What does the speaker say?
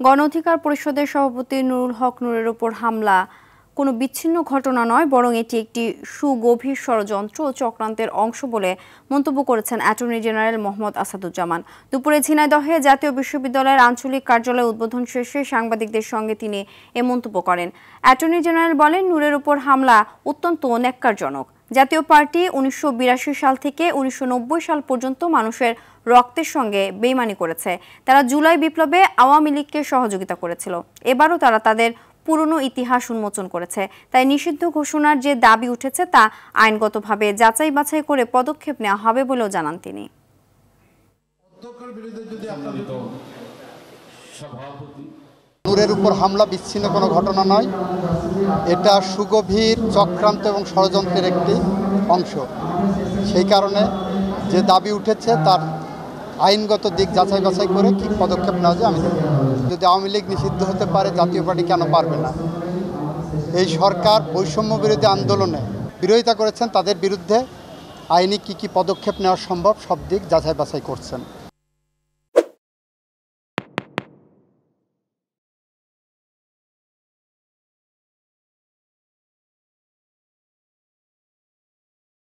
গণ অধিকার পরিষদের সভাপতি নুরুল হক নূরের উপর হামলা কোনো বিচ্ছিন্ন ঘটনা নয়, বরং এটি একটি সুগভীর ষড়যন্ত্র ও চক্রান্তের অংশ বলে মন্তব্য করেছেন অ্যাটর্নি জেনারেল মোহাম্মদ আসাদুজ্জামান। দুপুরে ঝিনাইদহে জাতীয় বিশ্ববিদ্যালয়ের আঞ্চলিক কার্যালয় উদ্বোধন শেষে সাংবাদিকদের সঙ্গে তিনি এ মন্তব্য করেন। অ্যাটর্নি জেনারেল বলেন, নূরের উপর হামলা অত্যন্ত ন্যাক্কারজনক। জাতীয় পার্টি ১৯৮২ সাল থেকে ১৯৯০ সাল পর্যন্ত মানুষের রক্তের সঙ্গে বেইমানি করেছে। তারা জুলাই বিপ্লবে আওয়ামী লীগকে সহযোগিতা করেছিল। এবারও তারা তাদের পুরনো ইতিহাস উন্মোচন করেছে। তাই নিষিদ্ধ ঘোষণার যে দাবি উঠেছে তা আইনগতভাবে যাচাই বাছাই করে পদক্ষেপ নেওয়া হবে বলেও জানান তিনি। নূরের উপর হামলা বিচ্ছিন্ন কোনো ঘটনা নয়, এটা সুগভীর চক্রান্ত এবং ষড়যন্ত্রের একটি অংশ। সেই কারণে যে দাবি উঠেছে তার আইনগত দিক যাচাই বাছাই করে কি পদক্ষেপ নেওয়া যায় আমি দেখব। যদি আওয়ামী লীগ নিষিদ্ধ হতে পারে, জাতীয় পার্টি কেন পারবে না? এই সরকার বৈষম্য বিরোধী আন্দোলনে বিরোধিতা করেছেন, তাদের বিরুদ্ধে আইনি কি পদক্ষেপ নেওয়া সম্ভব সব দিক যাচাই বাছাই করছেন।